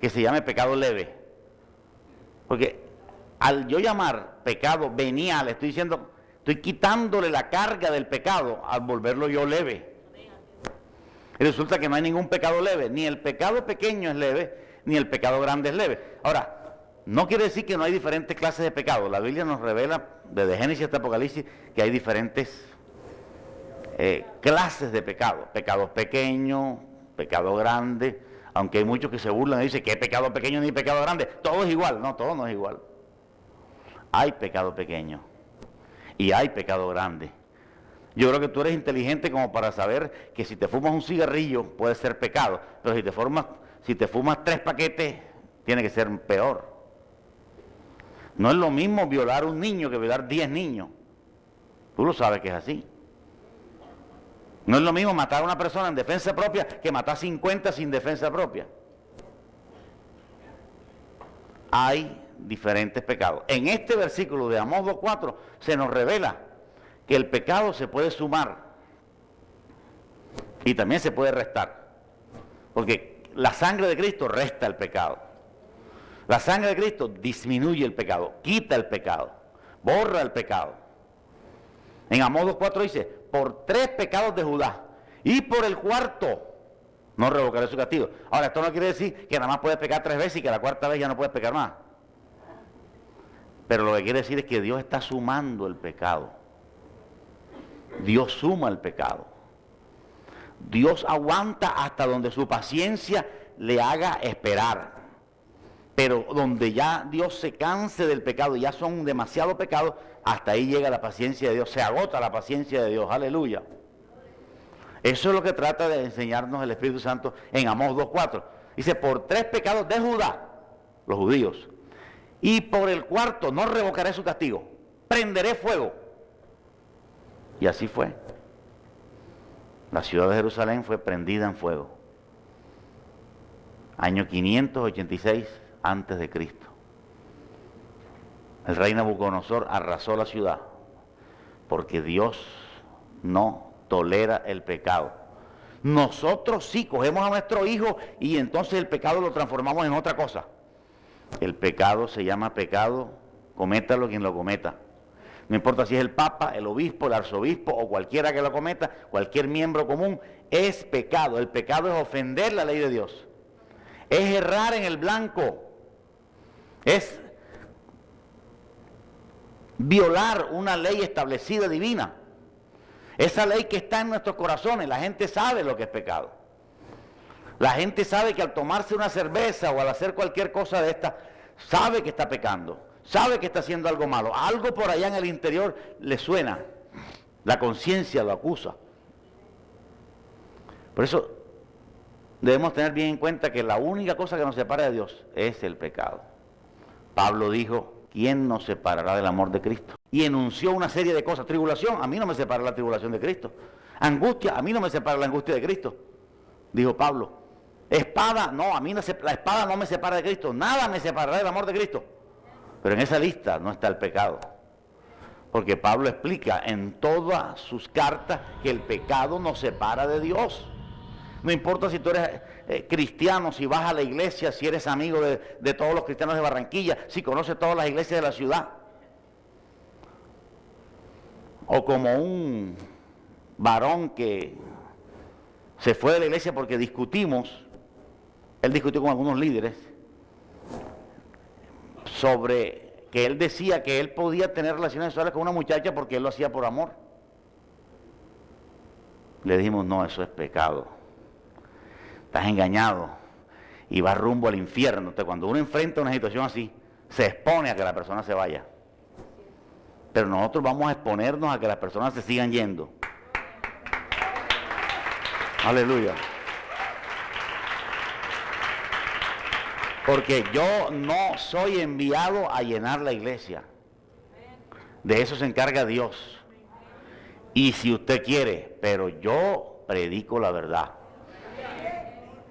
que se llame pecado leve. Porque al yo llamar pecado venial, estoy diciendo, estoy quitándole la carga del pecado al volverlo yo leve. Y resulta que no hay ningún pecado leve, ni el pecado pequeño es leve, ni el pecado grande es leve. Ahora, no quiere decir que no hay diferentes clases de pecado. La Biblia nos revela, desde Génesis hasta Apocalipsis, que hay diferentes clases de pecado. Pecado pequeño, pecado grande, aunque hay muchos que se burlan y dicen que hay pecado pequeño ni pecado grande. Todo es igual. No, todo no es igual. Hay pecado pequeño y hay pecado grande. Yo creo que tú eres inteligente como para saber que si te fumas un cigarrillo puede ser pecado, pero si te fumas 3 paquetes, tiene que ser peor. No es lo mismo violar a un niño que violar 10 niños. Tú lo sabes que es así. No es lo mismo matar a una persona en defensa propia que matar 50 sin defensa propia. Hay diferentes pecados. En este versículo de Amós 2:4 se nos revela que el pecado se puede sumar y también se puede restar, porque la sangre de Cristo resta el pecado. La sangre de Cristo disminuye el pecado, quita el pecado, borra el pecado. En Amós 2:4 dice, por 3 pecados de Judá y por el 4º no revocaré su castigo. Ahora, esto no quiere decir que nada más puedes pecar 3 veces y que la 4ª vez ya no puedes pecar más. Pero lo que quiere decir es que Dios está sumando el pecado. Dios suma el pecado. Dios aguanta hasta donde su paciencia le haga esperar. Pero donde ya Dios se canse del pecado y ya son demasiado pecados, hasta ahí llega la paciencia de Dios, se agota la paciencia de Dios, aleluya. Eso es lo que trata de enseñarnos el Espíritu Santo en Amós 2:4. Dice, por 3 pecados de Judá, los judíos, y por el 4º no revocaré su castigo, prenderé fuego. Y así fue. La ciudad de Jerusalén fue prendida en fuego. Año 586 antes de Cristo. El rey Nabucodonosor arrasó la ciudad porque Dios no tolera el pecado. Nosotros sí cogemos a nuestro hijo y entonces el pecado lo transformamos en otra cosa. El pecado se llama pecado, cométalo quien lo cometa. No importa si es el papa, el obispo, el arzobispo o cualquiera que lo cometa, cualquier miembro común, es pecado. El pecado es ofender la ley de Dios. Es errar en el blanco. Es violar una ley establecida divina. Esa ley que está en nuestros corazones, la gente sabe lo que es pecado. La gente sabe que al tomarse una cerveza o al hacer cualquier cosa de esta, sabe que está pecando. Sabe que está haciendo algo malo. Algo por allá en el interior le suena. La conciencia lo acusa. Por eso debemos tener bien en cuenta que la única cosa que nos separa de Dios es el pecado. Pablo dijo, ¿quién nos separará del amor de Cristo? Y enunció una serie de cosas. Tribulación, a mí no me separa la tribulación de Cristo. Angustia, a mí no me separa la angustia de Cristo. Dijo Pablo. Espada, no, a mí la espada no me separa de Cristo. Nada me separará del amor de Cristo. Pero en esa lista no está el pecado. Porque Pablo explica en todas sus cartas que el pecado nos separa de Dios. No importa si tú eres cristiano, si vas a la iglesia, si eres amigo de todos los cristianos de Barranquilla, si conoces todas las iglesias de la ciudad. O como un varón que se fue de la iglesia porque discutimos, él discutió con algunos líderes, sobre que él decía que él podía tener relaciones sexuales con una muchacha porque él lo hacía por amor. Le dijimos, no, eso es pecado. Estás engañado y vas rumbo al infierno. Entonces, cuando uno enfrenta una situación así, se expone a que la persona se vaya. Pero nosotros vamos a exponernos a que las personas se sigan yendo. Aleluya. Porque yo no soy enviado a llenar la iglesia. De eso se encarga Dios. Y si usted quiere, pero yo predico la verdad.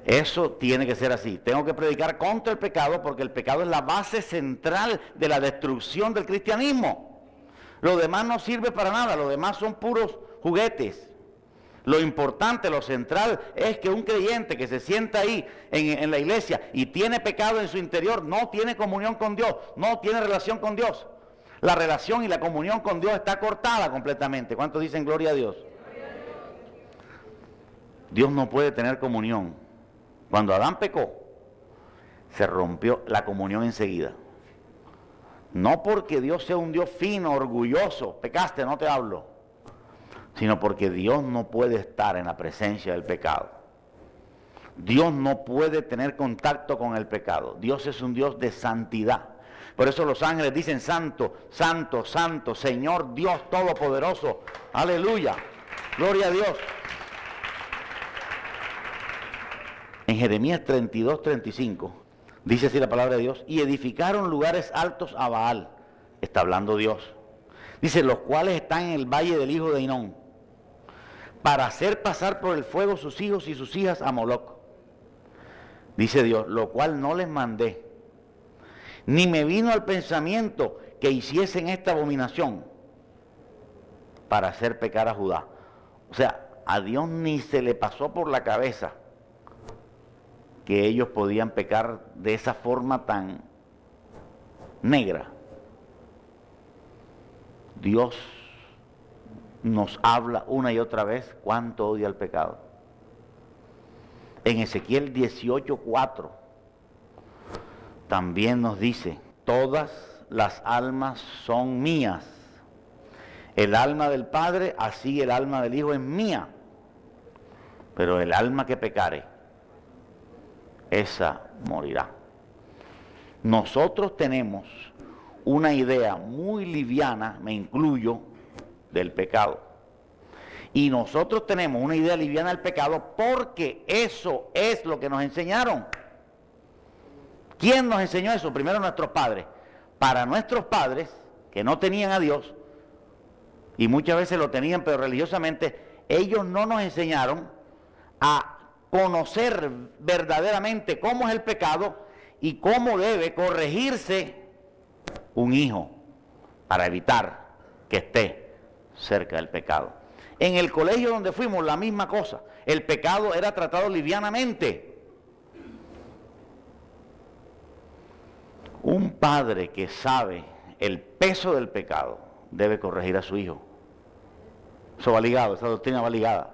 Eso tiene que ser así. Tengo que predicar contra el pecado porque el pecado es la base central de la destrucción del cristianismo. Lo demás no sirve para nada, lo demás son puros juguetes. Lo importante, lo central es que un creyente que se sienta ahí en la iglesia y tiene pecado en su interior, no tiene comunión con Dios, no tiene relación con Dios. La relación y la comunión con Dios está cortada completamente. ¿Cuántos dicen gloria a Dios? Dios no puede tener comunión. Cuando Adán pecó, se rompió la comunión enseguida. No porque Dios sea un Dios fino, orgulloso, pecaste, no te hablo, sino porque Dios no puede estar en la presencia del pecado. Dios no puede tener contacto con el pecado. Dios es un Dios de santidad. Por eso los ángeles dicen: santo, santo, santo, Señor Dios Todopoderoso. Aleluya, gloria a Dios. En Jeremías 32, 35, dice así la palabra de Dios: y edificaron lugares altos a Baal. Está hablando Dios. Dice: los cuales están en el valle del hijo de Hinón, para hacer pasar por el fuego sus hijos y sus hijas a Moloc. Dice Dios: lo cual no les mandé, ni me vino al pensamiento que hiciesen esta abominación para hacer pecar a Judá. O sea, a Dios ni se le pasó por la cabeza que ellos podían pecar de esa forma tan negra. Dios nos habla una y otra vez cuánto odia el pecado. En Ezequiel 18:4 también nos dice: todas las almas son mías. El alma del Padre, así el alma del Hijo es mía. Pero el alma que pecare, esa morirá. Nosotros tenemos una idea muy liviana, me incluyo, del pecado. Y nosotros tenemos una idea liviana del pecado porque eso es lo que nos enseñaron. ¿Quién nos enseñó eso? Primero nuestros padres. Para nuestros padres, que no tenían a Dios, y muchas veces lo tenían, pero religiosamente, ellos no nos enseñaron a conocer verdaderamente cómo es el pecado y cómo debe corregirse un hijo para evitar que esté cerca del pecado. En el colegio donde fuimos, la misma cosa. El pecado era tratado livianamente. Un padre que sabe el peso del pecado debe corregir a su hijo. Eso va ligado, esa doctrina va ligada.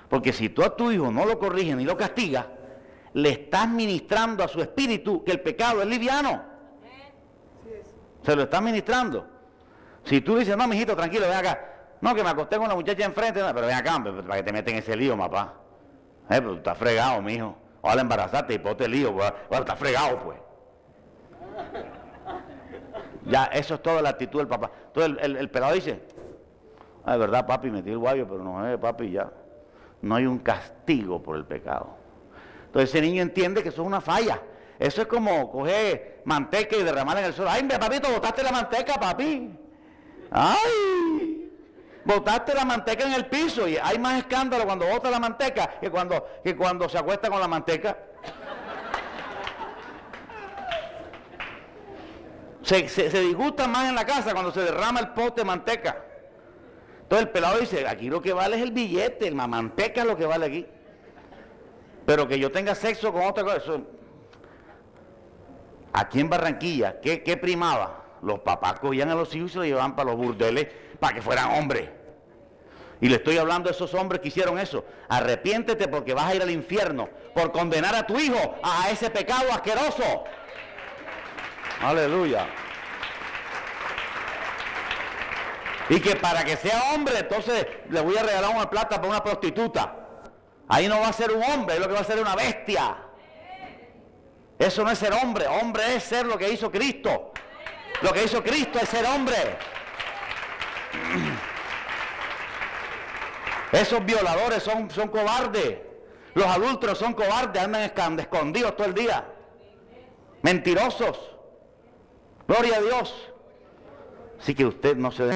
Porque si tú a tu hijo no lo corriges ni lo castigas, le estás ministrando a su espíritu que el pecado es liviano. Se lo estás ministrando. Si tú dices: no, mijito, tranquilo, ven acá. No, que me acosté con la muchacha enfrente. No, pero ven acá, para que te meten en ese lío, papá. Pero tú estás fregado, mijo. Ojalá embarazarte y ponte el lío. Bueno, estás fregado, pues. Ya, eso es toda la actitud del papá. Entonces el pelado dice: de verdad, papi, metí el guayo, pero no, papi, ya. No hay un castigo por el pecado. Entonces ese niño entiende que eso es una falla. Eso es como coger manteca y derramarla en el suelo. Ay, papito, botaste la manteca, papi. Ay, botaste la manteca en el piso. Y hay más escándalo cuando bota la manteca que cuando se acuesta con la manteca. Se disgusta más en la casa cuando se derrama el pote de manteca. Entonces el pelado dice: aquí lo que vale es el billete, la manteca es lo que vale aquí. Pero que yo tenga sexo con otra cosa, eso. Aquí en Barranquilla, ¿qué primaba? Los papás cogían a los hijos y se los llevaban para los burdeles para que fueran hombres. Y le estoy hablando a esos hombres que hicieron eso. Arrepiéntete porque vas a ir al infierno por condenar a tu hijo a ese pecado asqueroso. Aleluya. Y que para que sea hombre, entonces le voy a regalar una plata para una prostituta. Ahí no va a ser un hombre, es lo que va a ser una bestia. Eso no es ser hombre. Hombre es ser lo que hizo Cristo. Lo que hizo Cristo es ser hombre. Esos violadores son cobardes. Los adúlteros son cobardes, andan escondidos todo el día. Mentirosos. Gloria a Dios. Así que usted no se dé